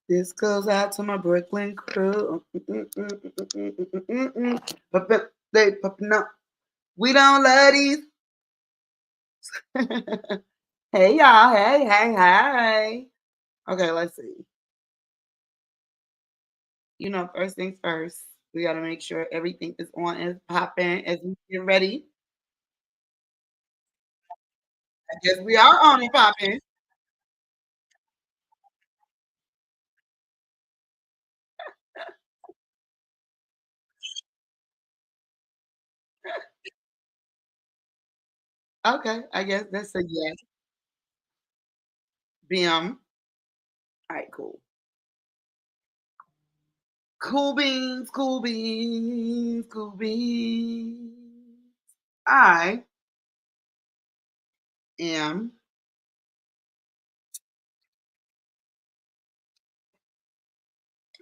This goes out to my Brooklyn crew. But no, we don't love these. Hey y'all, hey. Okay, let's see. First things first, we gotta make sure everything is on and popping as we get ready. I guess we are on and popping. Okay, I guess that's a yes. Bim. All right, cool. Cool beans, cool beans, cool beans. I am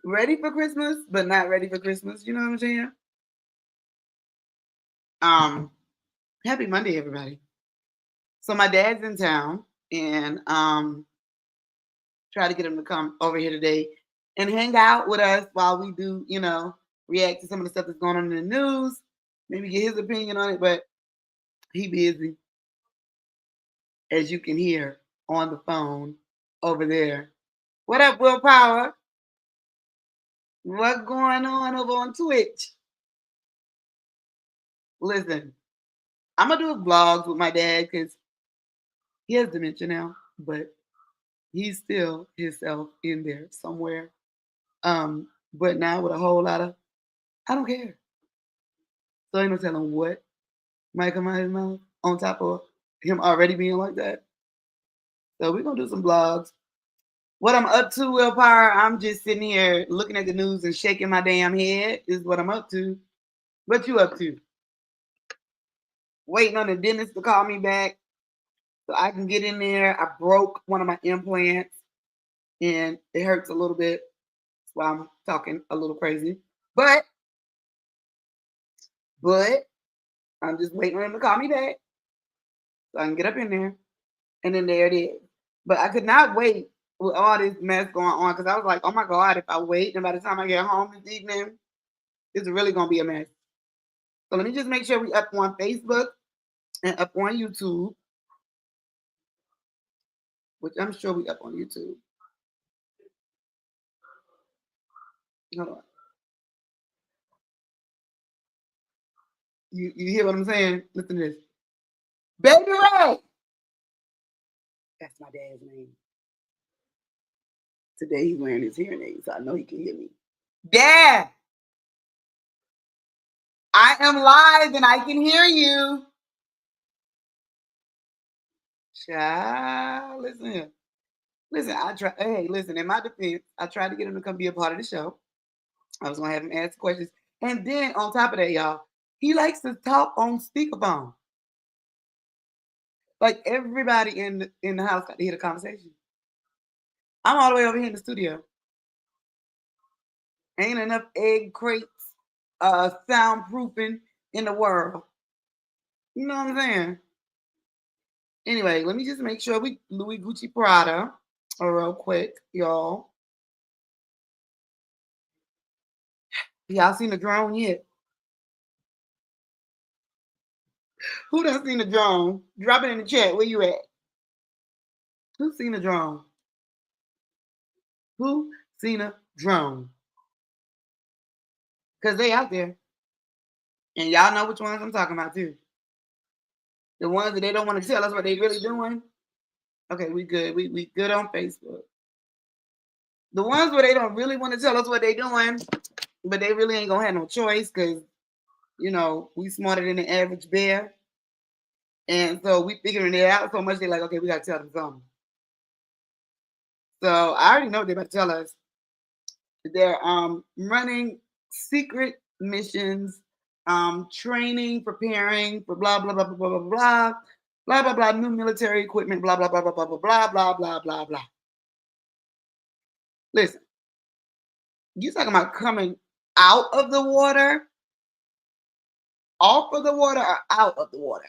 ready for Christmas, but not ready for Christmas. You know what I'm saying? Um, Happy Monday, everybody. So my dad's in town, and try to get him to come over here today and hang out with us while we do, react to some of the stuff that's going on in the news. Maybe get his opinion on it, but he busy, as you can hear on the phone over there. What up, Willpower? What's going on over on Twitch? Listen, I'm gonna do vlogs with my dad because he has dementia now, but he's still himself in there somewhere. But now with a whole lot of I don't care. So ain't no telling what might come out of his mouth on top of him already being like that. So we're gonna do some vlogs. What I'm up to, Willpower, I'm just sitting here looking at the news and shaking my damn head is what I'm up to. What you up to? Waiting on the dentist to call me back so I can get in there. I broke one of my implants and it hurts a little bit. That's why I'm talking a little crazy. But I'm just waiting on him to call me back so I can get up in there. And then there it is. But I could not wait with all this mess going on because I was like, oh my God, if I wait and by the time I get home this evening, it's really going to be a mess. So let me just make sure we up on Facebook and up on YouTube, which I'm sure we up on YouTube. Hold on. You hear what I'm saying? Listen to this. Baby Ray! That's my dad's name. Today he's wearing his hearing aids, so I know he can hear me. Dad! I am live and I can hear you. Child, listen here. Listen, I try. Hey, listen. In my defense, I tried to get him to come be a part of the show. I was gonna have him ask questions, and then on top of that, y'all, he likes to talk on speakerphone. Like everybody in the house got to hear the conversation. I'm all the way over here in the studio. Ain't enough egg crates, soundproofing in the world. You know what I'm saying? Anyway, let me just make sure we Louis Gucci Prada, real quick, y'all. Y'all seen the drone yet? Who done seen the drone? Drop it in the chat. Where you at? Who seen a drone? Who seen a drone? Because they out there. And y'all know which ones I'm talking about too. The ones that they don't want to tell us what they really doing. Okay, we good. We good on Facebook. The ones where they don't really want to tell us what they doing, but they really ain't gonna have no choice because we smarter than the average bear. And so we figuring it out so much they're like, okay, we gotta tell them something. So I already know what they're about to tell us. They're running secret missions, training, preparing for blah blah blah blah blah blah blah blah blah blah new military equipment, blah blah blah blah blah blah blah blah blah blah blah. Listen, you talking about coming out of the water, off of the water, or out of the water?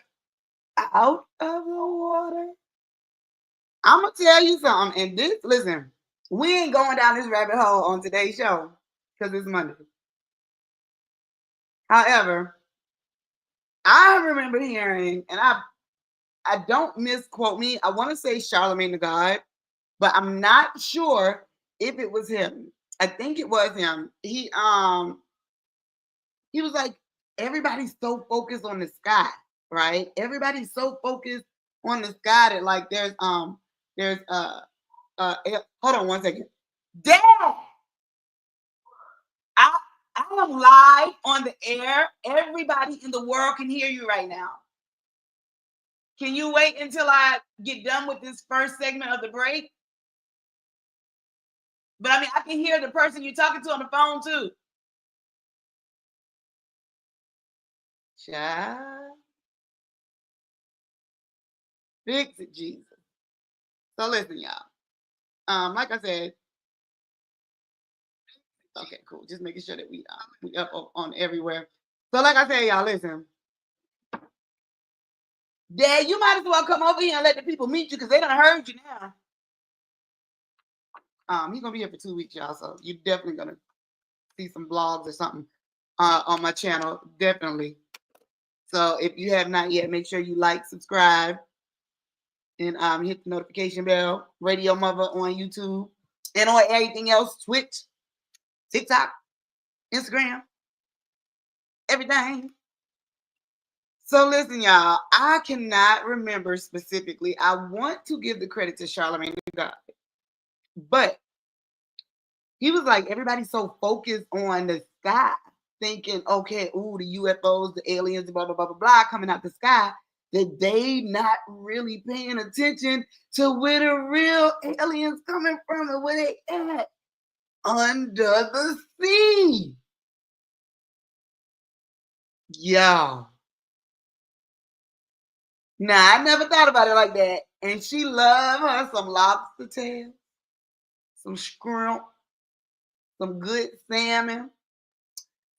Out of the water. I'm gonna tell you something, and this listen. We ain't going down this rabbit hole on today's show because it's Monday. However, I remember hearing, and I don't misquote me. I want to say Charlemagne the God, but I'm not sure if it was him. I think it was him. He was like, everybody's so focused on the sky, right? Everybody's so focused on the sky that like there's hold on one second. Dad, I am live on the air. Everybody in the world can hear you right now. Can you wait until I get done with this first segment of the break? But I mean, I can hear the person you're talking to on the phone too. Child. Fix it, Jesus. So listen, y'all. Like I said, okay, cool. Just making sure that we up on everywhere. So like I said, y'all, listen. Dad, you might as well come over here and let the people meet you because they done heard you now. He's gonna be here for 2 weeks, y'all. So you're definitely gonna see some vlogs or something on my channel, definitely. So if you have not yet, make sure you like, subscribe, and hit the notification bell. Radio-MUVA on YouTube and on everything else, Twitch, TikTok, Instagram, everything. So listen, y'all, I cannot remember specifically. I want to give the credit to Charlemagne the God, but he was like, everybody's so focused on the sky, thinking, okay, ooh, the UFOs, the aliens, blah, blah, blah, blah, blah, coming out the sky, that they not really paying attention to where the real aliens coming from and where they at. Under the sea. Y'all. Now, I never thought about it like that. And she loved her some lobster tail, some shrimp, some good salmon,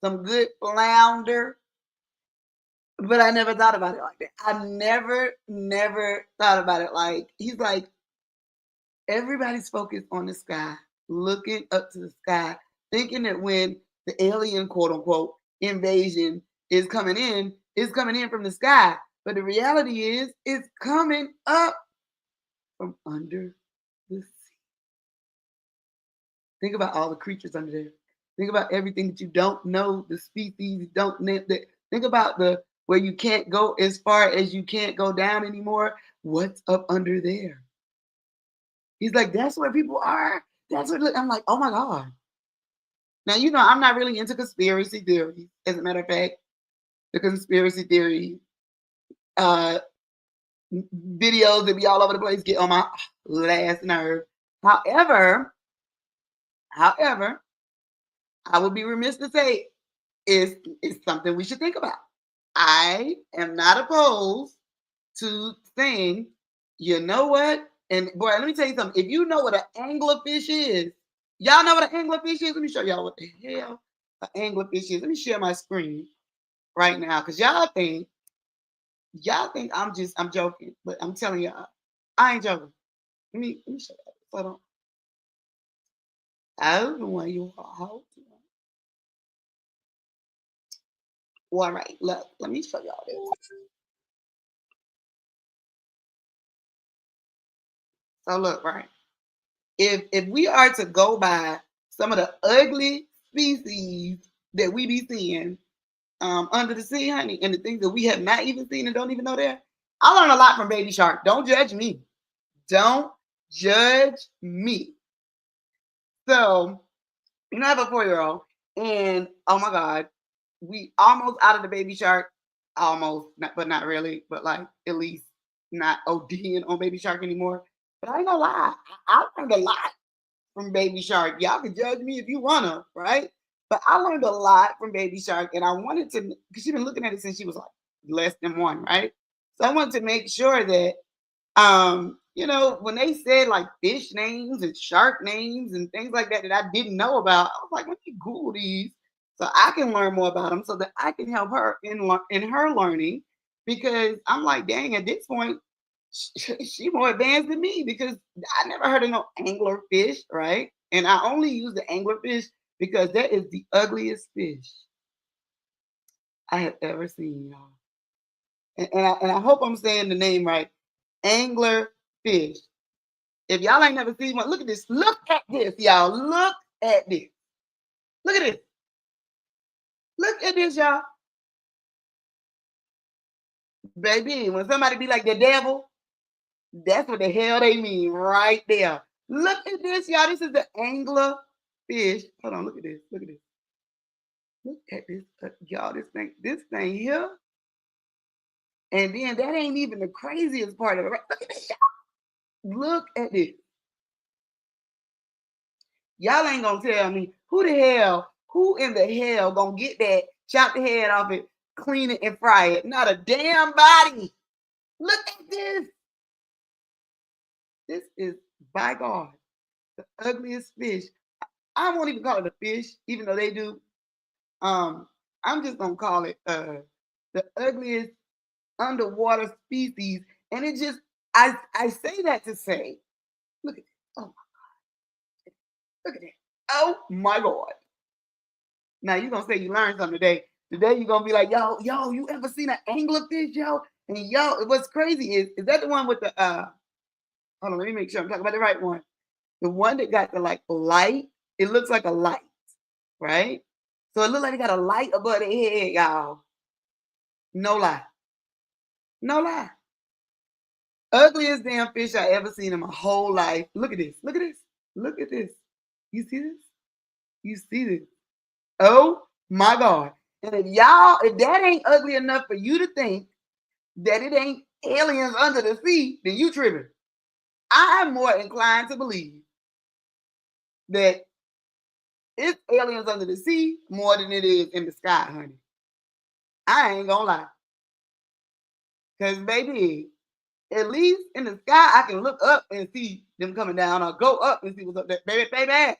some good flounder. But I never thought about it like that. I never thought about it like, he's like, everybody's focused on the sky, looking up to the sky, thinking that when the alien, quote unquote, invasion is coming in, it's coming in from the sky. But the reality is, it's coming up from under the sea. Think about all the creatures under there. Think about everything that you don't know, the species you don't know. Think about where you can't go as far as you can't go down anymore. What's up under there? He's like, that's where people are. That's what I'm like, oh my God. Now, you know, I'm not really into conspiracy theories. As a matter of fact, the conspiracy theory videos that be all over the place get on my last nerve. However, I would be remiss to say it's something we should think about. I am not opposed to saying, you know what? And boy, let me tell you something. If you know what an anglerfish is, y'all know what an anglerfish is? Let me show y'all what the hell an anglerfish is. Let me share my screen right now because y'all think I'm joking, but I'm telling y'all, I ain't joking. Let me show y'all. Hold on. I don't know why you hold. All right, look, let me show y'all this. So look, right. If we are to go by some of the ugly species that we be seeing under the sea, honey, and the things that we have not even seen and don't even know there, I learned a lot from Baby Shark. Don't judge me. Don't judge me. So, you know, I have a 4-year-old, and oh my God, we almost out of the Baby Shark, almost, but not really, but like at least not ODing on Baby Shark anymore. But I ain't gonna lie, I learned a lot from Baby Shark. Y'all can judge me if you wanna, right? But I learned a lot from Baby Shark, and I wanted to, because she's been looking at it since she was like less than 1, right? So I wanted to make sure that, you know, when they said like fish names and shark names and things like that that I didn't know about, I was like, let me Google these so I can learn more about them, so that I can help her in her learning. Because I'm like, dang, at this point, she more advanced than me because I never heard of no anglerfish, right? And I only use the anglerfish because that is the ugliest fish I have ever seen, y'all. And I hope I'm saying the name right. Anglerfish. If y'all ain't never seen one, look at this. Look at this, y'all. Look at this. Look at this. Look at this, y'all. Baby, when somebody be like the devil, that's what the hell they mean right there. Look at this, y'all. This is the angler fish. Hold on, look at this. Look at this. Look at this, y'all. This thing here. And then that ain't even the craziest part of it. Right? Look at this, y'all. Look at this. Y'all ain't gonna tell me who in the hell gonna get that, chop the head off it, clean it, and fry it? Not a damn body. Look at this. This is by God, the ugliest fish. I won't even call it a fish, even though they do. I'm just gonna call it the ugliest underwater species. And it just I say that to say, look at this. Oh, look at that. Oh my God. Now you're gonna say you learned something today. Today you're gonna be like, yo, you ever seen an anglerfish, yo? And yo, what's crazy is that the one with the hold on, let me make sure I'm talking about the right one. The one that got the like light, it looks like a light, right? So it looks like it got a light above their head, y'all. No lie. No lie. Ugliest damn fish I ever seen in my whole life. Look at this. Look at this. Look at this. You see this? You see this? Oh my God. And if that ain't ugly enough for you to think that it ain't aliens under the sea, then you tripping. I am more inclined to believe that it's aliens under the sea more than it is in the sky, honey. I ain't gonna lie. Because, baby, at least in the sky, I can look up and see them coming down or go up and see what's up there. Baby, I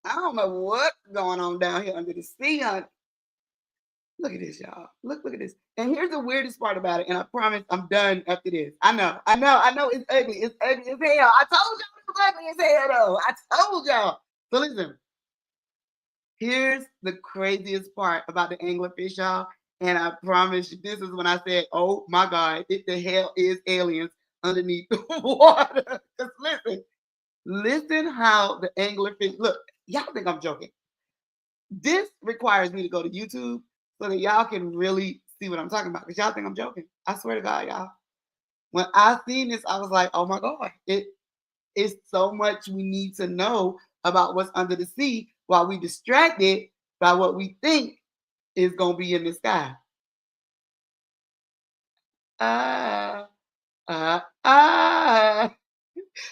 don't know what's going on down here under the sea, honey. Look at this, y'all. Look at this. And here's the weirdest part about it. And I promise I'm done after this. I know it's ugly. It's ugly as hell. I told y'all it was ugly as hell, though. I told y'all. So listen, here's the craziest part about the anglerfish, y'all. And I promise you, this is when I said, oh my God, it the hell is aliens underneath the water. Because listen how the anglerfish, look, y'all think I'm joking. This requires me to go to YouTube so that y'all can really see what I'm talking about. Because y'all think I'm joking. I swear to God, y'all. When I seen this, I was like, oh my God, it is so much we need to know about what's under the sea while we distracted by what we think is gonna be in the sky. Ah, ah.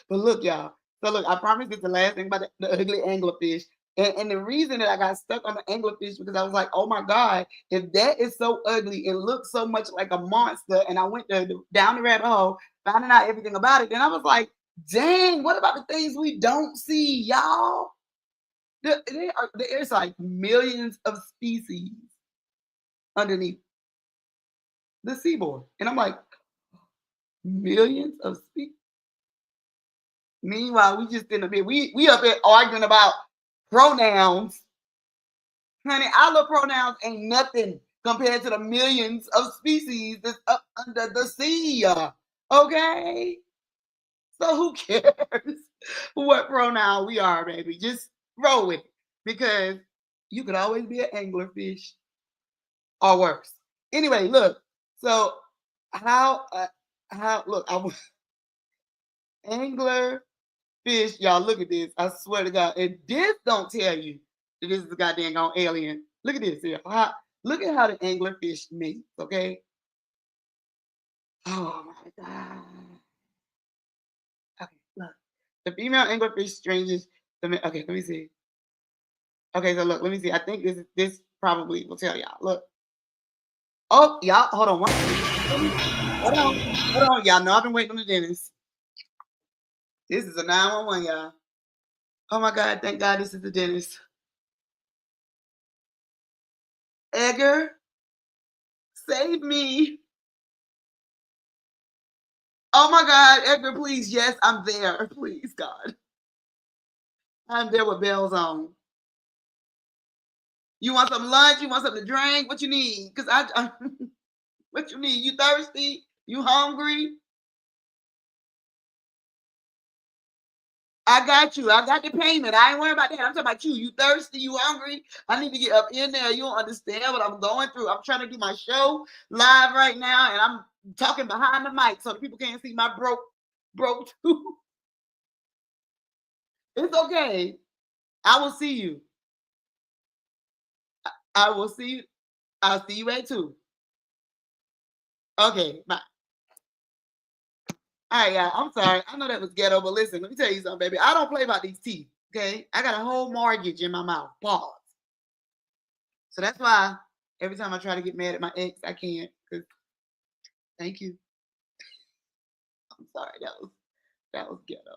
But look, y'all. So look, I promise it's the last thing about the ugly anglerfish. And the reason that I got stuck on the anglerfish because I was like, oh my God, if that is so ugly and looks so much like a monster, and I went down the rabbit hole, finding out everything about it, then I was like, dang, what about the things we don't see, y'all? There's like millions of species underneath the seaboard. And I'm like, millions of species? Meanwhile, we just in a bit, we up here arguing about pronouns. Honey, our little pronouns ain't nothing compared to the millions of species that's up under the sea. Okay? So who cares what pronoun we are, baby? Just roll with it. Because you could always be an anglerfish or worse. Anyway, look. So how look, I was angler fish, y'all. Look at this. I swear to God. And this don't tell you that this is a goddamn on alien. Look at this here. Look at how the anglerfish mates, okay? Oh my God. Okay, look. The female anglerfish strangers. Okay, let me see. Okay, so look, let me see. I think this probably will tell y'all. Look. Oh, y'all, hold on. Hold on. Y'all know I've been waiting on the dentist. This is a 911, y'all. Oh my God, thank God this is the dentist. Edgar, save me. Oh my God, Edgar, please. Yes, I'm there. Please, God. I'm there with bells on. You want some lunch? You want something to drink? What you need? Because I what you need? You thirsty? You hungry? I got you. I got the payment. I ain't worried about that. I'm talking about you. You thirsty? You hungry? I need to get up in there. You don't understand what I'm going through. I'm trying to do my show live right now, and I'm talking behind the mic so the people can't see my broke tooth. It's okay. I will see you. I will see you. I'll see you at 2. Okay, bye. All right, yeah. I'm sorry. I know that was ghetto, but listen, let me tell you something, baby. I don't play about these teeth. Okay, I got a whole mortgage in my mouth. Pause. So that's why every time I try to get mad at my ex, I can't. Cause thank you. I'm sorry. That was ghetto.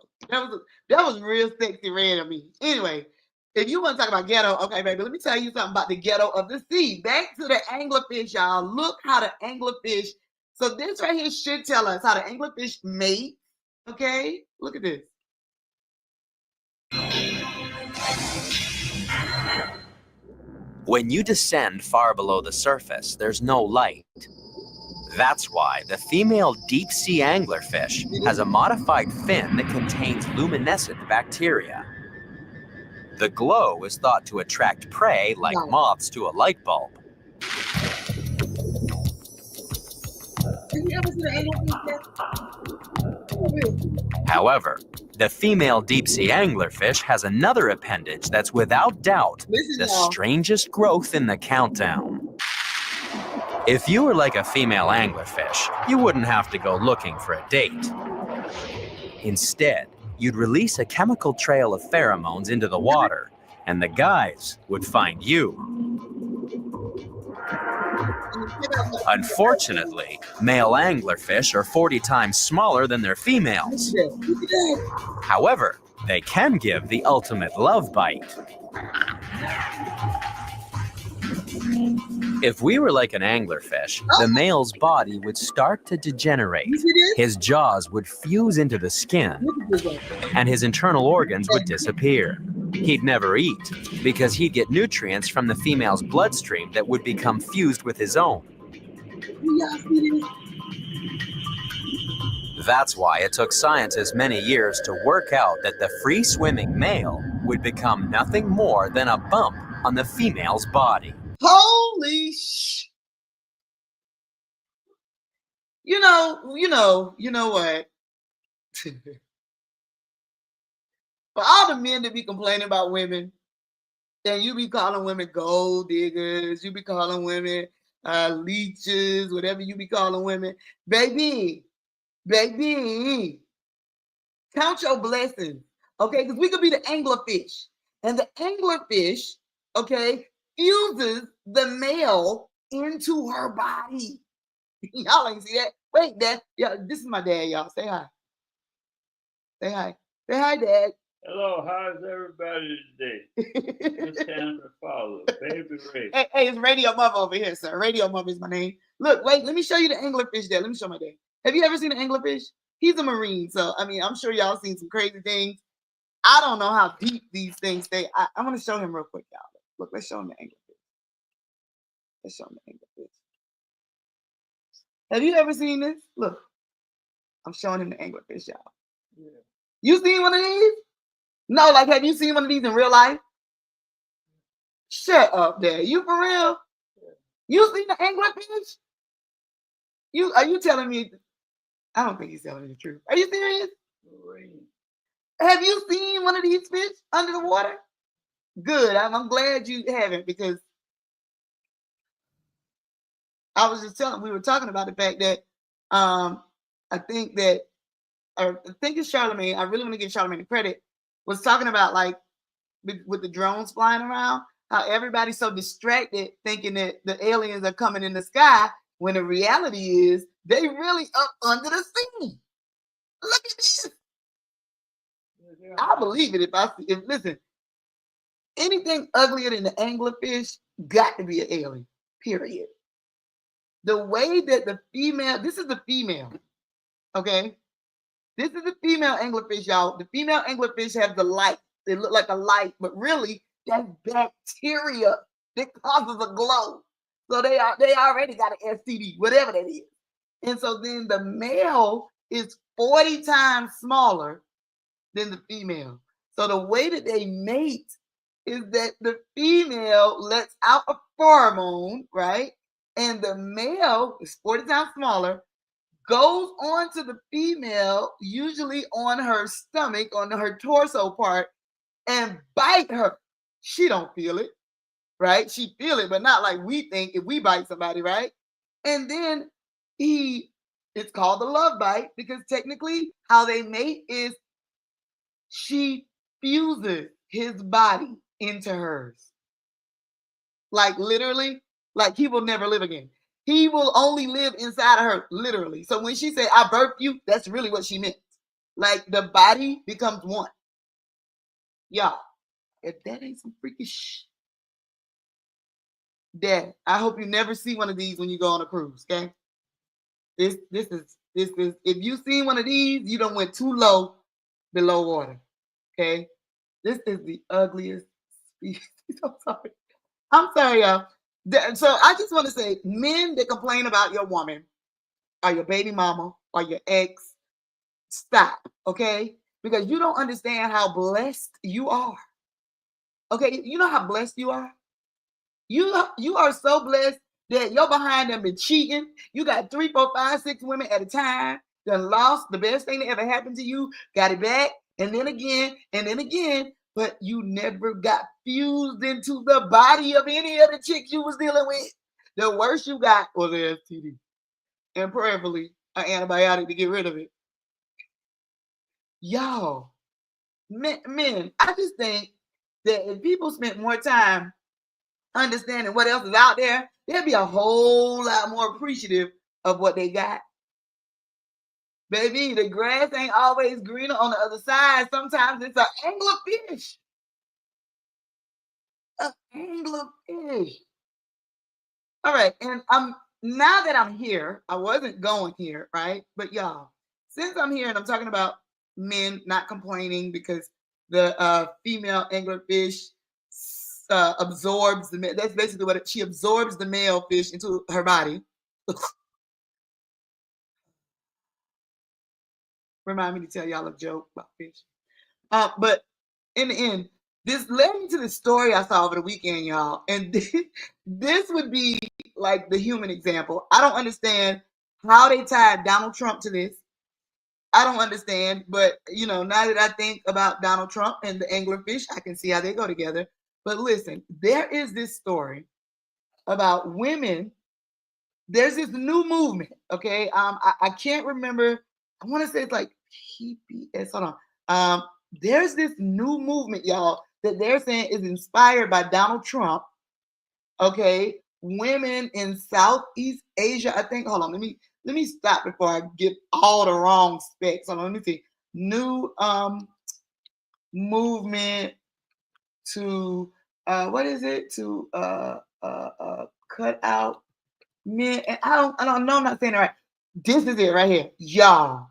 That was real sexy red of me. Anyway, if you want to talk about ghetto, okay, baby, let me tell you something about the ghetto of the sea. Back to the anglerfish, y'all. Look how the anglerfish. So this right here should tell us how the anglerfish mate. Okay, look at this. When you descend far below the surface, there's no light. That's why the female deep-sea anglerfish has a modified fin that contains luminescent bacteria. The glow is thought to attract prey like moths to a light bulb. However, the female deep-sea anglerfish has another appendage that's without doubt the strangest growth in the countdown. If you were like a female anglerfish, you wouldn't have to go looking for a date. Instead, you'd release a chemical trail of pheromones into the water, and the guys would find you. Unfortunately, male anglerfish are 40 times smaller than their females. However, they can give the ultimate love bite. If we were like an anglerfish, the male's body would start to degenerate. His jaws would fuse into the skin, and his internal organs would disappear. He'd never eat, because he'd get nutrients from the female's bloodstream that would become fused with his own. That's why it took scientists many years to work out that the free-swimming male would become nothing more than a bump on the female's body. Holy sh! You know what? For all the men that be complaining about women, and you be calling women gold diggers, you be calling women leeches, whatever you be calling women, baby, count your blessings, okay? Because we could be the anglerfish, and the anglerfish, okay, fuses the male into her body. Y'all ain't see that? Wait, Dad. Yeah, this is my dad, y'all. Say hi. Say hi. Say hi, Dad. Hello, how's everybody today? It's Sandra Fowler, Baby Ray. Hey, it's Radio-MUVA over here, sir. Radio-MUVA is my name. Look, wait, let me show you the anglerfish there. Let me show my dad. Have you ever seen an anglerfish? He's a Marine, so, I mean, I'm sure y'all seen some crazy things. I don't know how deep these things stay. I'm going to show him real quick, y'all. Look, let's show him the anglerfish. Let's show him the anglerfish. Have you ever seen this? Look, I'm showing him the anglerfish, y'all. Yeah. You seen one of these? No, like, have you seen one of these in real life? Shut up, Dad. You for real? Yeah. You seen the anglerfish? Are you telling me? I don't think he's telling me the truth. Are you serious? Right. Have you seen one of these fish under the water? Good. I'm glad you haven't, because we were talking about the fact that I think it's Charlemagne. I really want to give Charlemagne the credit. Was talking about, like, with the drones flying around, how everybody's so distracted thinking that the aliens are coming in the sky, when the reality is they really up under the sea. Look at this. I believe it if listen, anything uglier than the anglerfish got to be an alien, period. The way that the female, this is the female, okay? This is the female anglerfish, y'all. The female anglerfish have the light. They look like a light, but really that's bacteria that causes a glow. So they already got an STD, whatever that is. And so then the male is 40 times smaller than the female. So the way that they mate is that the female lets out a pheromone, right? And the male is 40 times smaller, goes on to the female, usually on her stomach, on her torso part, and bite her. She don't feel it, right? She feel it, but not like we think if we bite somebody, right? And then it's called the love bite because technically how they mate is she fuses his body into hers. Like literally, like he will never live again. He will only live inside of her, literally. So when she said, I birthed you, that's really what she meant. Like the body becomes one. Y'all, if that ain't some freakish Dad, I hope you never see one of these when you go on a cruise, okay? This is if you see one of these, you don't went too low below water. Okay? This is the ugliest species. I'm sorry, y'all. So I just want to say, men that complain about your woman or your baby mama or your ex, stop, okay? Because you don't understand how blessed you are. Okay, you know how blessed you are? You are so blessed that you're behind them been cheating. You got 3, 4, 5, 6 women at a time. Done lost the best thing that ever happened to you. Got it back, and then again, and then again. But you never got fused into the body of any of the chicks you was dealing with. The worst you got was an STD, and prayerfully an antibiotic to get rid of it. Y'all, men, I just think that if people spent more time understanding what else is out there, they'll be a whole lot more appreciative of what they got. Baby, the grass ain't always greener on the other side. Sometimes it's an anglerfish. An anglerfish. All right, and now that I'm here, I wasn't going here, right? But y'all, since I'm here and I'm talking about men not complaining because the female anglerfish absorbs the, that's basically what she absorbs the male fish into her body. Remind me to tell y'all a joke about fish. But in the end, this led me to the story I saw over the weekend, y'all. And this would be like the human example. I don't understand how they tied Donald Trump to this. I don't understand, but now that I think about Donald Trump and the anglerfish, I can see how they go together. But listen, there is this story about women. There's this new movement, okay? I can't remember. I want to say it's like PBS. Hold on. There's this new movement, y'all, that they're saying is inspired by Donald Trump. Okay, women in Southeast Asia. I think. Hold on. Let me stop before I give all the wrong specs. Hold on. Let me see. New movement to what is it? To cut out men. And I don't know. I'm not saying it right. This is it right here, y'all.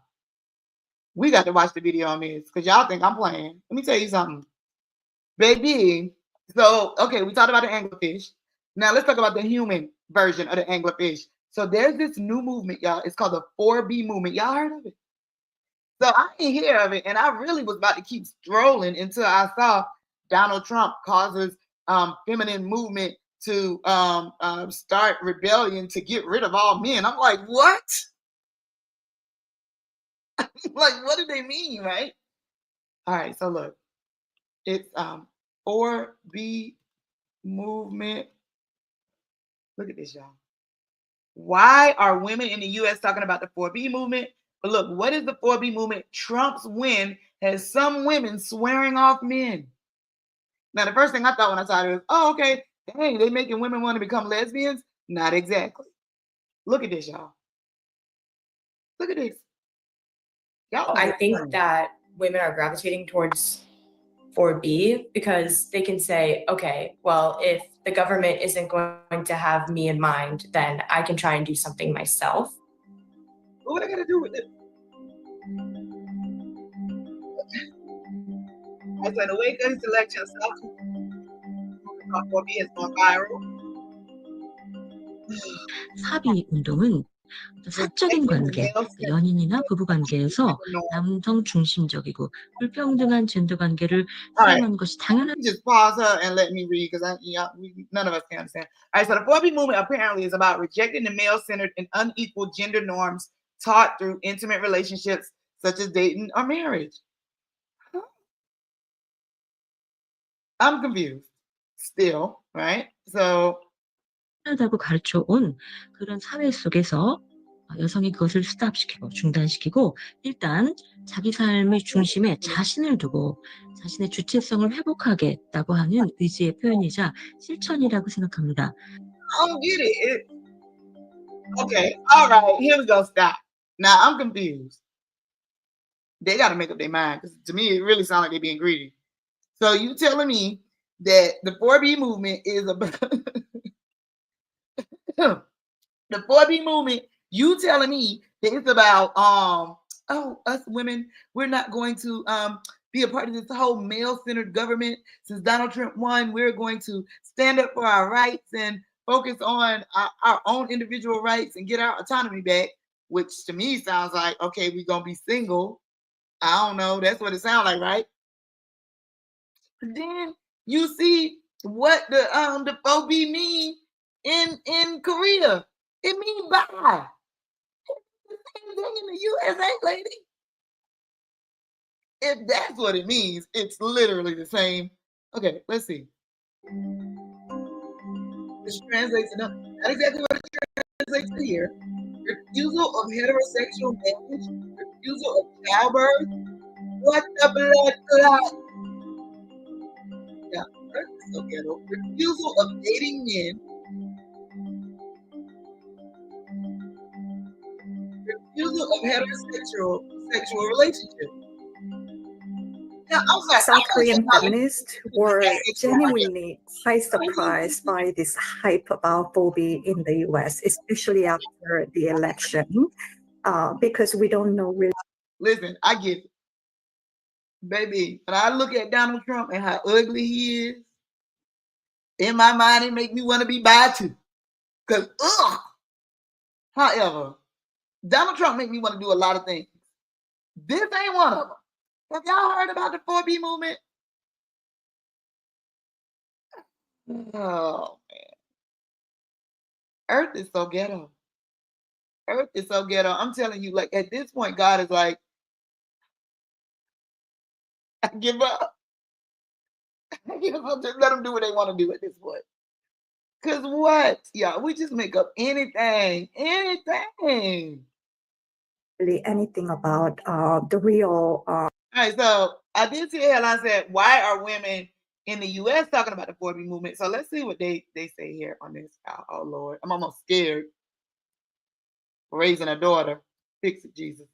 We got to watch the video on this because y'all think I'm playing. Let me tell you something, baby. So, okay, we talked about the anglerfish. Now let's talk about the human version of the anglerfish. So there's this new movement, y'all. It's called the 4B movement. Y'all heard of it? So I didn't hear of it, and I really was about to keep strolling until I saw Donald Trump causes feminine movement to start rebellion to get rid of all men. I'm like, what? Like, what do they mean, right? All right, so look, it's 4B movement. Look at this, y'all. Why are women in the U.S. talking about the 4B movement? But look, what is the 4B movement? Trump's win has some women swearing off men. Now, the first thing I thought when I saw it was, oh, okay, dang, they making women want to become lesbians? Not exactly. Look at this, y'all. Look at this. I think that women are gravitating towards 4B because they can say, okay, well, if the government isn't going to have me in mind, then I can try and do something myself. What I got to do with it? I said the way his election is going viral. 사비 운동은 사적인 관계, 연인이나 부부 관계에서 남성 중심적이고 불평등한 젠더 관계를 수용하는 것이 당연한. Just pause her and let me read because none of us can understand. All right, so the 4B movement apparently is about rejecting the male-centered and unequal gender norms taught through intimate relationships such as dating or marriage. Huh? I'm confused still, right? So 다고 가르쳐 온 그런 사회 속에서 여성이 그것을 스탑시키고 중단시키고 일단 자기 삶의 중심에 자신을 두고 자신의 주체성을 회복하겠다고 하는 의지의 표현이자 실천이라고 생각합니다. I don't get it. Okay, all right, here we go. Stop. Now I'm confused. They got to make up their mind because to me it really sounds like they're being greedy. So you telling me that the 4B movement is about the 4B movement? You telling me that it's about us women, we're not going to be a part of this whole male-centered government. Since Donald Trump won, we're going to stand up for our rights and focus on our own individual rights and get our autonomy back, which to me sounds like, okay, we're gonna be single. I don't know, that's what it sounds like, right? But then you see what the 4B mean in Korea. It means bye. Same thing in the US, ain't lady? If that's what it means, it's literally the same. Okay, let's see. This translates enough. Not exactly what it translates to here. Refusal of heterosexual marriage, refusal of childbirth. What the blood clot? Yeah, that's so ghetto. Refusal of dating men. Refusal of heterosexual sexual relationship. Now, South Korean feminists were genuinely quite surprised by this hype about 4B in the US, especially after the election, because we don't know really. Listen, I get it. Baby, when I look at Donald Trump and how ugly he is, in my mind, it makes me want to be bi too. Because, however, Donald Trump makes me want to do a lot of things. This ain't one of them. Have y'all heard about the 4B movement? Oh, man. Earth is so ghetto. Earth is so ghetto. I'm telling you, like, at this point, God is like, I give up. I give up. Just let them do what they want to do at this point. Because what? Yeah, we just make up anything. Anything. Really anything about the real. All right, so I did see a headline said, why are women in the U.S. talking about the 4B movement? So let's see what they say here on this. Oh, Lord. I'm almost scared. Raising a daughter. Fix it, Jesus.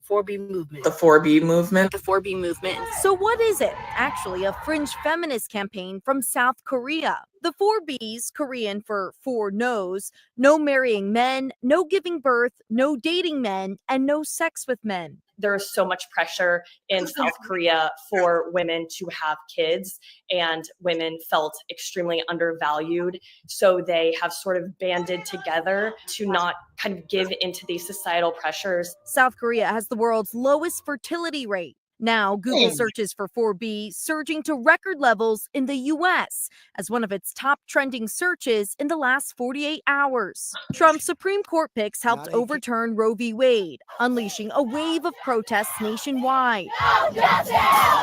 4B movement. The 4B movement. The 4B movement. So what is it? Actually, a fringe feminist campaign from South Korea. The 4Bs, Korean for four no's, no marrying men, no giving birth, no dating men, and no sex with men. There's so much pressure in South Korea for women to have kids, and women felt extremely undervalued. So they have sort of banded together to not kind of give into these societal pressures. South Korea has the world's lowest fertility rate. Now, Google searches for 4B surging to record levels in the U.S. as one of its top trending searches in the last 48 hours. Trump's Supreme Court picks helped overturn Roe v. Wade, unleashing a wave of protests nationwide.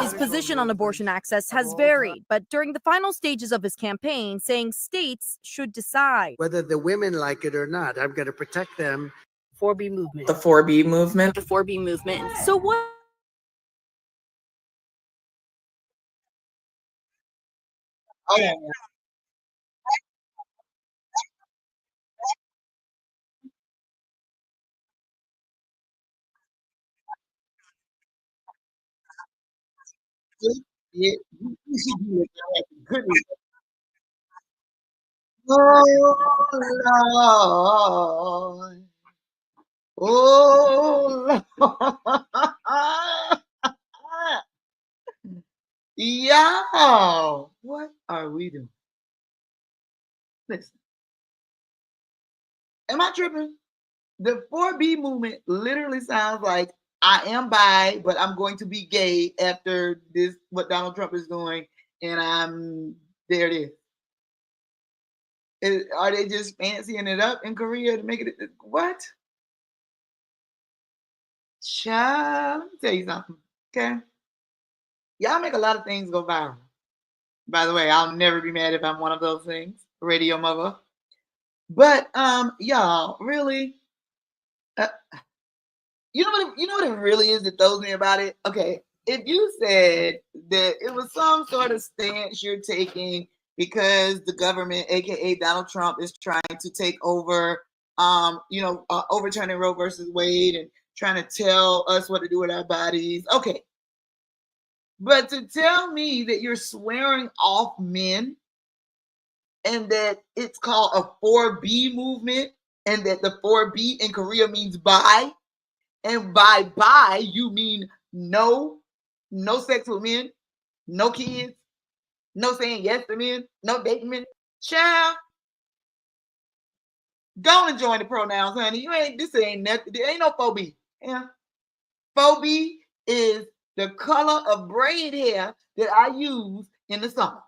His position on abortion access has varied, but during the final stages of his campaign, saying states should decide. Whether the women like it or not, I'm going to protect them. 4B movement. The 4B movement. The 4B movement. So what? Oh, yeah. Yeah. Oh, Lord. Oh, Lord. Y'all, what are we doing? Listen, am I tripping? The 4B movement literally sounds like I am bi, but I'm going to be gay after this, what Donald Trump is doing, and there it is. Are they just fancying it up in Korea to make it? What? Child, let me tell you something, okay? Y'all make a lot of things go viral. By the way, I'll never be mad if I'm one of those things, Radio-MUVA. But y'all, really, you know what it really is that throws me about it? Okay, if you said that it was some sort of stance you're taking because the government, aka Donald Trump, is trying to take over, overturning Roe versus Wade and trying to tell us what to do with our bodies. Okay. But to tell me that you're swearing off men and that it's called a 4B movement and that the 4B in Korea means bi, and by bi you mean no sex with men, no kids, no saying yes to men, no dating men. Child, go and join the pronouns, honey. This ain't nothing. There ain't no 4B. Yeah. 4B is the color of braid hair that I use in the summer.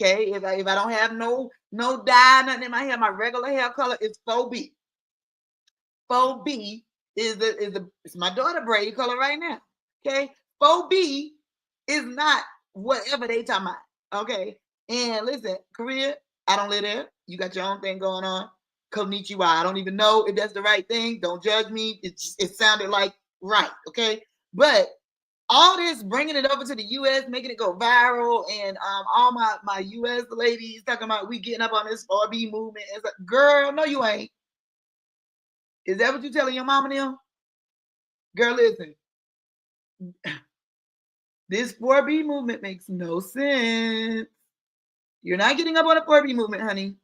Okay, if I don't have no dye, nothing in my hair, my regular hair color is 4B. 4B it's my daughter braid color right now. Okay, 4B is not whatever they talking about. Okay, and listen, Korea, I don't live there. You got your own thing going on. Konnichiwa. I don't even know if that's the right thing. Don't judge me. It sounded like right. Okay, but all this bringing it over to the U.S., making it go viral, and all my U.S. ladies talking about we getting up on this 4B movement. It's like, girl, no, you ain't. Is that what you telling your mama now? Girl, listen. This 4B movement makes no sense. You're not getting up on a 4B movement, honey.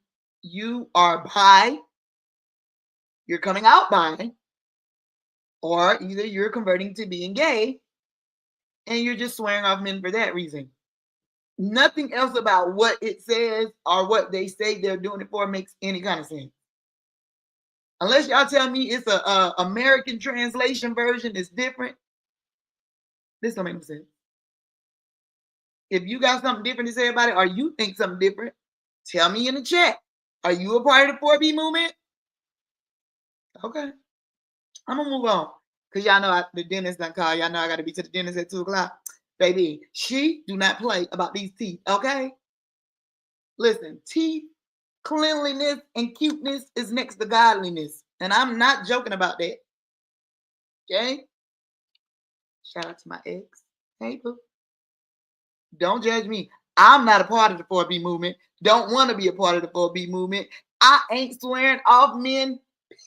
You are bi. You're coming out bi. Or either you're converting to being gay, and you're just swearing off men for that reason. Nothing else about what it says or what they say they're doing it for makes any kind of sense. Unless y'all tell me it's a American translation version is different, this don't make no sense. If you got something different to say about it, or you think something different, tell me in the chat. Are you a part of the 4B movement? Okay. I'm gonna move on. Because y'all know the dentist done called. Y'all know I got to be to the dentist at 2 o'clock. Baby, she do not play about these teeth, okay? Listen, teeth, cleanliness, and cuteness is next to godliness. And I'm not joking about that. Okay? Shout out to my ex. Hey, boo. Don't judge me. I'm not a part of the 4B movement. Don't want to be a part of the 4B movement. I ain't swearing off men,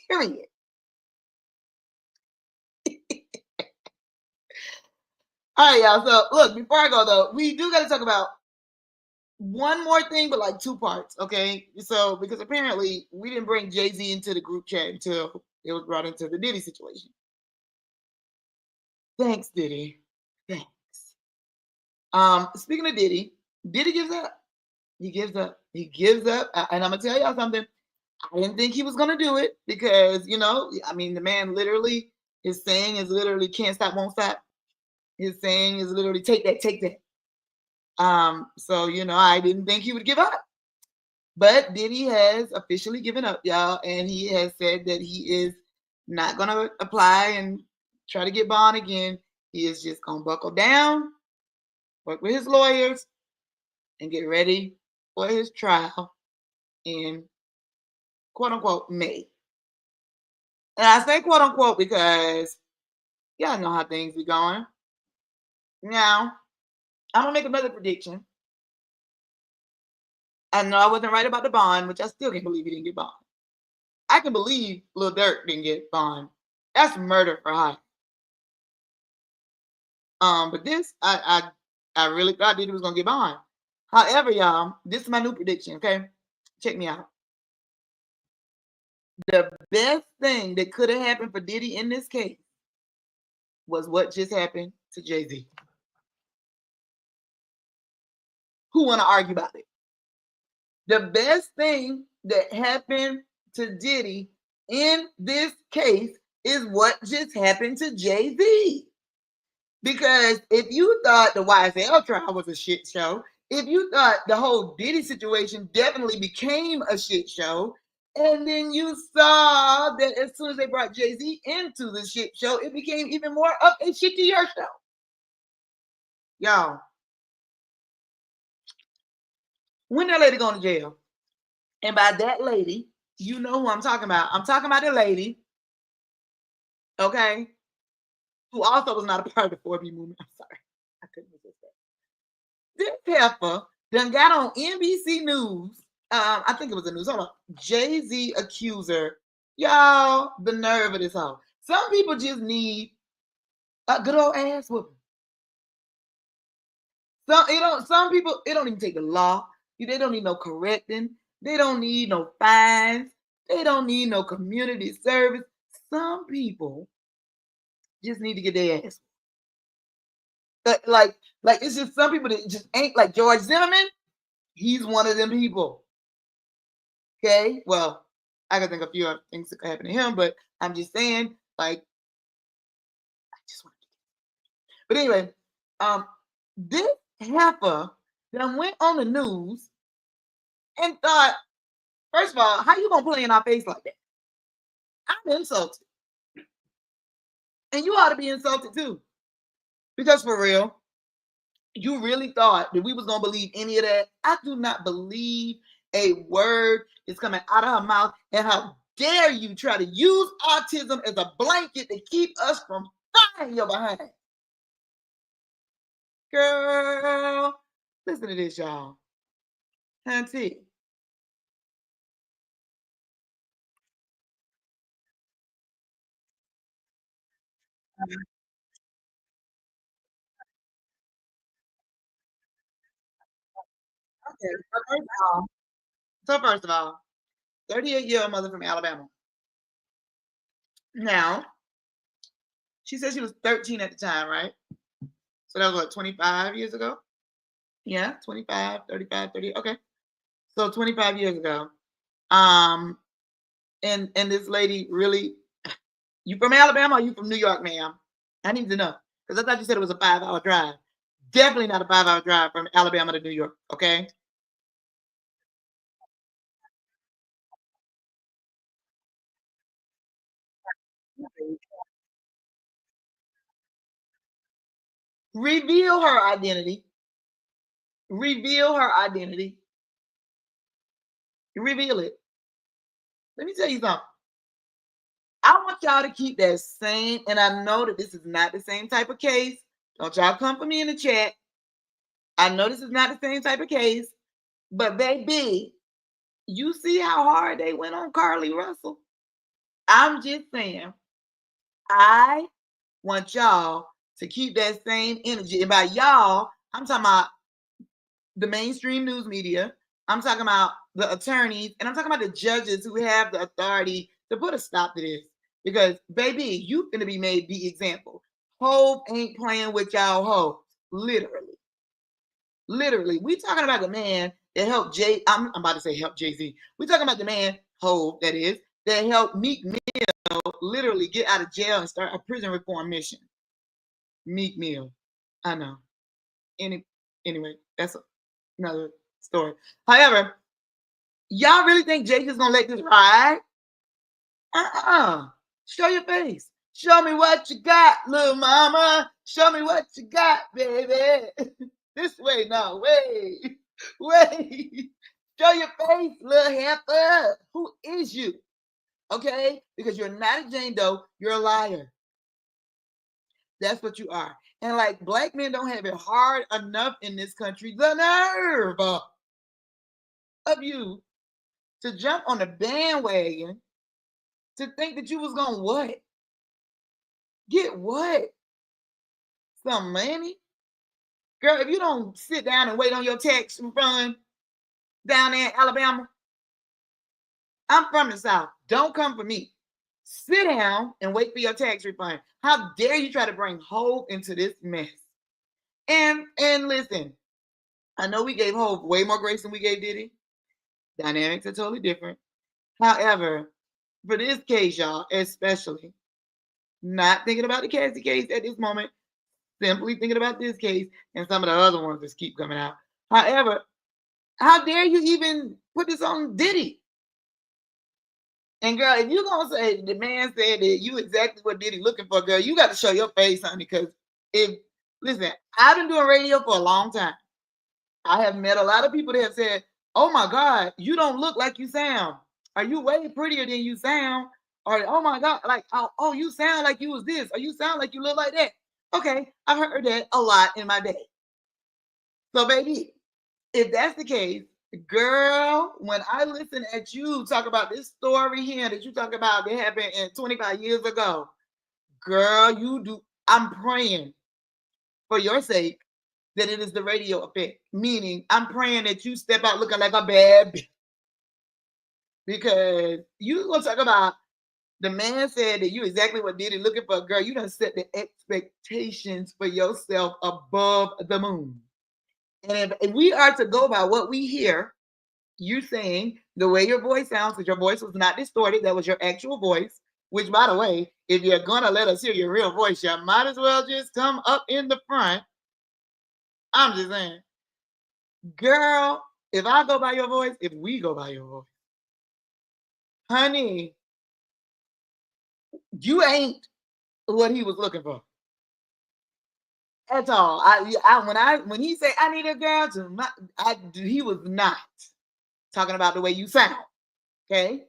period. All right, y'all. So, look, before I go, though, we do got to talk about one more thing, but like 2 parts, okay? So, because apparently we didn't bring Jay-Z into the group chat until it was brought into the Diddy situation. Thanks, Diddy. Thanks. Speaking of Diddy gives up. He gives up. He gives up. And I'm going to tell y'all something. I didn't think he was going to do it because, the man literally, his saying is literally can't stop, won't stop. His saying is literally take that, take that. So, I didn't think he would give up. But Diddy has officially given up, y'all. And he has said that he is not going to apply and try to get bond again. He is just going to buckle down, work with his lawyers, and get ready for his trial in quote unquote May. And I say quote unquote because y'all know how things be going. Now, I'm going to make another prediction. I know I wasn't right about the bond, which I still can't believe he didn't get bond. I can believe Lil Durk didn't get bond. That's murder for hire. But this, I really thought Diddy was going to get bond. However, y'all, this is my new prediction, okay? Check me out. The best thing that could have happened for Diddy in this case was what just happened to Jay-Z. who want to argue about it. The best thing that happened to Diddy in this case is what just happened to Jay-Z. Because if you thought the YSL trial was a shit show, if you thought the whole Diddy situation definitely became a shit show, and then you saw that as soon as they brought Jay-Z into the shit show, it became even more of a shittier show. Y'all, when that lady going to jail, and by that lady, you know who I'm talking about. I'm talking about the lady, okay, who also was not a part of the 4B movement. I'm sorry. I couldn't resist that. This heifer done got on NBC News. I think it was the news. Hold on. Jay-Z accuser. Y'all, the nerve of this hoe. Some people just need a good old ass whooping. Some people, it don't even take the law. They don't need no correcting. They don't need no fines. They don't need no community service. Some people just need to get their ass. Like it's just some people that just ain't like George Zimmerman. He's one of them people. Okay, well, I can think of a few other things that could happen to him, but I'm just saying, like, I just want to. But anyway, this heifer that went on the news and thought, first of all, how you gonna play in our face like that? I'm insulted, and you ought to be insulted too, because for real, you really thought that we was gonna believe any of that? I do not believe a word is coming out of her mouth. And how dare you try to use autism as a blanket to keep us from firing your behind? Girl, listen to this, y'all. Auntie. Okay, so first of all, 38-year-old mother from Alabama. Now, she said she was 13 at the time, right? So that was what, 25 years ago? Yeah, 25, 35, 30. Okay. So 25 years ago. And this lady really, you from Alabama or you from New York, ma'am? I need to know. Because I thought you said it was a 5-hour drive. Definitely not a 5-hour drive from Alabama to New York, okay? Reveal her identity. Reveal her identity. Reveal it. Let me tell you something. I want y'all to keep that same, and I know that this is not the same type of case. Don't y'all come for me in the chat. I know this is not the same type of case, but baby, you see how hard they went on Carly Russell. I'm just saying, I want y'all to keep that same energy. And by y'all, I'm talking about the mainstream news media. I'm talking about the attorneys, and I'm talking about the judges who have the authority to put a stop to this. Because, baby, you finna be made the example. Hov ain't playing with y'all hoes. Literally. Literally. We talking about the man that helped I'm about to say help Jay-Z. We talking about the man, Hov, that is, that helped Meek Mill literally get out of jail and start a prison reform mission. Meek Mill. I know. Anyway, that's another story. However, y'all really think Jake is gonna let this ride? Show your face. Show me what you got, little mama. Show me what you got, baby. This way, no, wait. Show your face, little heifer. Who is you? Okay? Because you're not a Jane Doe, you're a liar. That's what you are. And like black men don't have it hard enough in this country. The nerve of you to jump on the bandwagon to think that you was gonna what? Get what? Some money? Girl, if you don't sit down and wait on your tax refund down there in Alabama, I'm from the South. Don't come for me. Sit down and wait for your tax refund. How dare you try to bring hope into this mess? And listen, I know we gave Hope way more grace than we gave Diddy. Dynamics are totally different. However, for this case, y'all, especially, not thinking about the Cassie case at this moment, simply thinking about this case and some of the other ones that keep coming out. However, how dare you even put this on Diddy? And girl, if you're gonna say the man said that you exactly what Diddy looking for, girl, you got to show your face, honey. Because listen, I've been doing radio for a long time. I have met a lot of people that have said, "Oh my God, you don't look like you sound. Are you way prettier than you sound?" Or, "Oh my God, like, oh, you sound like you was this, or you sound like you look like that." Okay, I've heard that a lot in my day. So, baby, if that's the case, girl, when I listen at you talk about this story here that you talk about that happened 25 years ago, girl, I'm praying for your sake that it is the radio effect. Meaning, I'm praying that you step out looking like a bad bitch. Because you gonna talk about the man said that you exactly what Diddy looking for, girl. You done set the expectations for yourself above the moon. And if we are to go by what we hear, you saying the way your voice sounds, because your voice was not distorted, that was your actual voice. Which, by the way, if you're gonna let us hear your real voice, you might as well just come up in the front. I'm just saying, girl, if I go by your voice, if we go by your voice, honey, you ain't what he was looking for at all. When he said I need a girl he was not talking about the way you sound. Okay,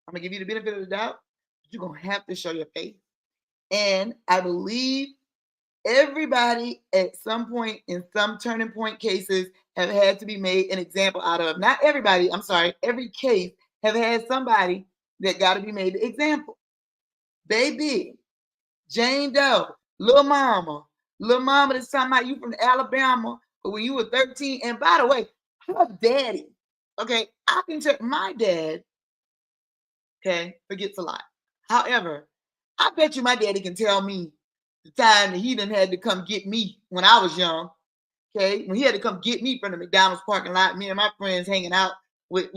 I'm gonna give you the benefit of the doubt. You're gonna have to show your face, and I believe everybody at some point in some turning point cases have had to be made an example out of. Not everybody, I'm sorry, every case have had somebody that got to be made the example. Baby, Jane Doe, Little Mama that's talking about you from Alabama, but when you were 13, and by the way, her daddy, okay, I can tell my dad, okay, forgets a lot. However, I bet you my daddy can tell me the time that he done had to come get me when I was young. Okay, when he had to come get me from the McDonald's parking lot, me and my friends hanging out with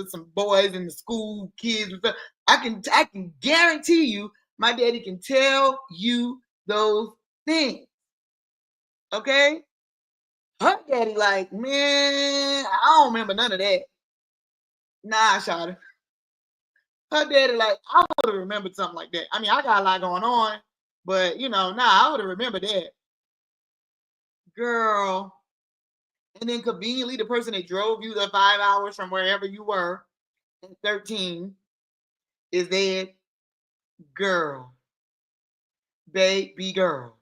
some boys and the school kids and stuff. I can guarantee you, my daddy can tell you those things. Okay, her daddy like, man, I don't remember none of that. Nah, shawty. Her daddy like, I would have remembered something like that. I mean, I got a lot going on, but I would have remembered that. Girl. And then conveniently, the person that drove you the 5 hours from wherever you were at 13 is dead. Girl. Baby girl.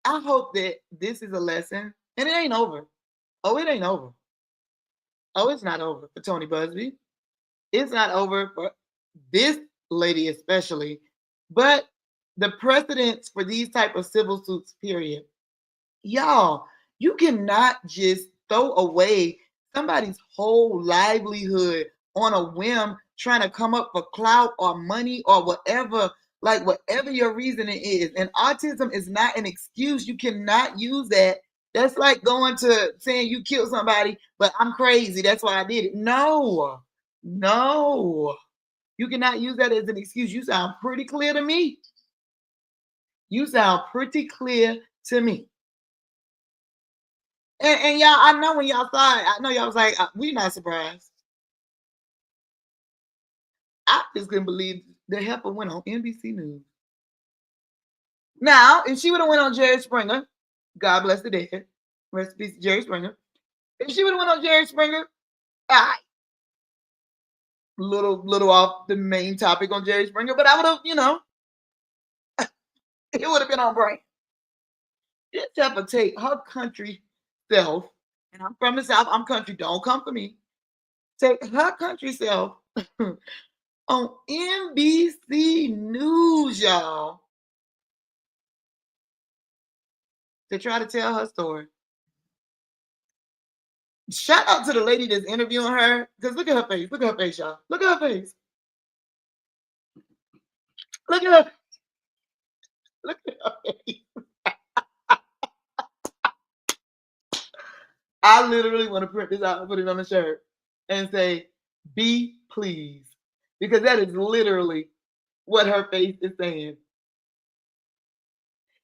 I hope that this is a lesson. And it ain't over. Oh, it ain't over. Oh, it's not over for Tony Busby. It's not over for this lady especially. But the precedents for these type of civil suits, period. Y'all, you cannot just throw away somebody's whole livelihood on a whim trying to come up for clout or money or whatever, like whatever your reasoning is. And autism is not an excuse. You cannot use that. That's like going to saying you killed somebody, but I'm crazy. That's why I did it. No. You cannot use that as an excuse. You sound pretty clear to me. And y'all, I know when y'all saw it, I know y'all was like, we're not surprised. I just couldn't believe the heifer went on NBC News. Now, if she would have went on Jerry Springer, God bless the dead, rest in peace, Jerry Springer. If she would have went on Jerry Springer, all right. Little off the main topic on Jerry Springer, but I would have, it would have been on brand. This heifer take her country self, and I'm from the South, I'm country, don't come for me. Take her country self on NBC News, y'all, to try to tell her story. Shout out to the lady that's interviewing her, because look at her face. Look at her face, y'all. Look at her face. Look at her. Look at her face. I literally want to print this out and put it on a shirt and say, be pleased. Because that is literally what her face is saying.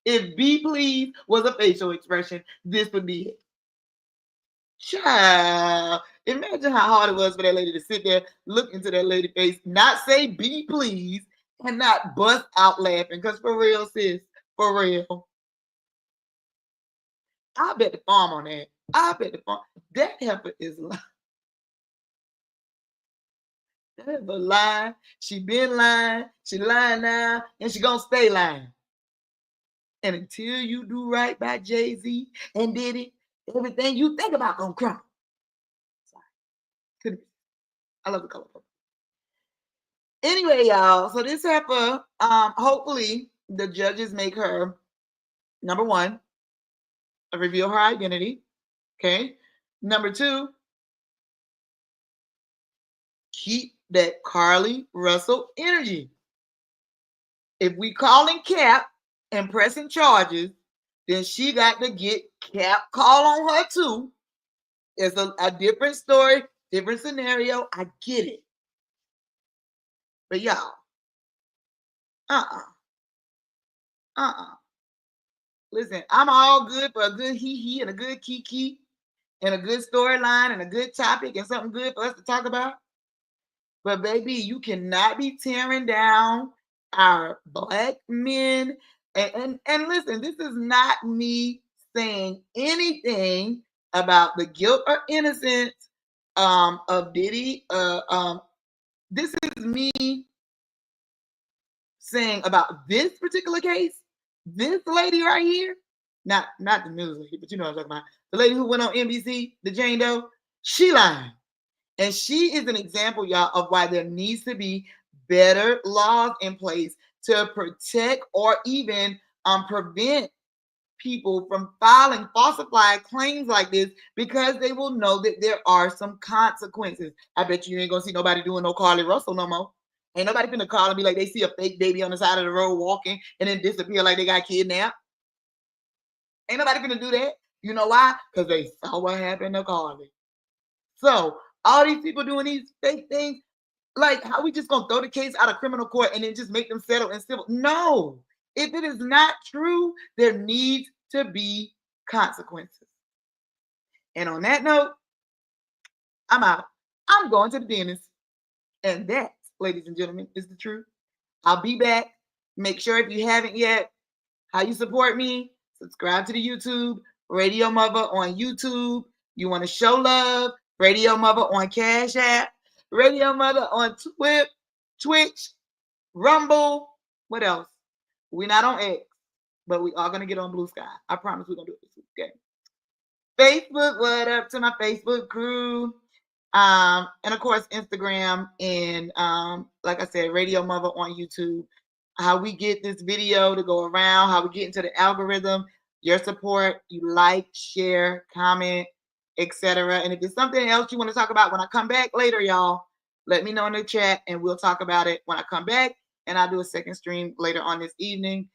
If be pleased was a facial expression, this would be it. Child, imagine how hard it was for that lady to sit there, look into that lady's face, not say be pleased, and not bust out laughing. Because for real, sis, for real. I bet the farm on that. I bet the farm. That heifer is lying. That heifer lying. She been lying. She lying now, and she gonna stay lying. And until you do right by Jay-Z and Diddy, everything you think about gonna crumble. Sorry. I love the color purple. Anyway, y'all, so this heifer, hopefully the judges make her, number one, reveal her identity. Okay. Number two, keep that Carly Russell energy. If we calling Cap and pressing charges, then she got to get Cap call on her too. It's a different story, different scenario. I get it. But y'all, listen, I'm all good for a good hee-hee and a good kiki and a good storyline and a good topic and something good for us to talk about. But baby, you cannot be tearing down our Black men. And listen, this is not me saying anything about the guilt or innocence of Diddy. This is me saying about this particular case, this lady right here, not the news lady, but you know what I'm talking about. The lady who went on NBC, the Jane Doe, she lied. And she is an example, y'all, of why there needs to be better laws in place to protect or even prevent people from filing falsified claims like this, because they will know that there are some consequences. I bet you ain't gonna see nobody doing no Carly Russell no more. Ain't nobody finna call and be like they see a fake baby on the side of the road walking and then disappear like they got kidnapped. Ain't nobody finna do that. You know why? Because they saw what happened to Carly. So all these people doing these fake things, like how we just gonna throw the case out of criminal court and then just make them settle in civil? No. If it is not true, there needs to be consequences. And on that note, I'm out. I'm going to the dentist. And that, ladies and gentlemen, is the truth. I'll be back. Make sure if you haven't yet, how you support me, subscribe to the YouTube, Radio-MUVA on YouTube. You want to show love, Radio-MUVA on Cash App, Radio-MUVA on Twitch, Rumble. What else? We're not on X, but we are going to get on Blue Sky. I promise we're going to do it this week. Okay. Facebook, what up to my Facebook crew? And of course, Instagram and like I said, Radio-MUVA on YouTube. How we get this video to go around, how we get into the algorithm, your support, you like, share, comment, etc. And if there's something else you want to talk about when I come back later, y'all, let me know in the chat and we'll talk about it when I come back. And I'll do a second stream later on this evening,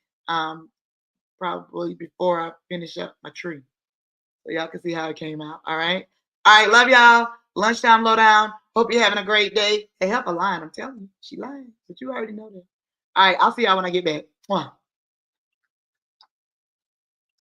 probably before I finish up my tree. So y'all can see how it came out. All right. All right. Love y'all. Lunchtime lowdown. Hope you're having a great day. Hey, help a line. I'm telling you, she lying, but you already know that. All right. I'll see y'all when I get back. Mwah.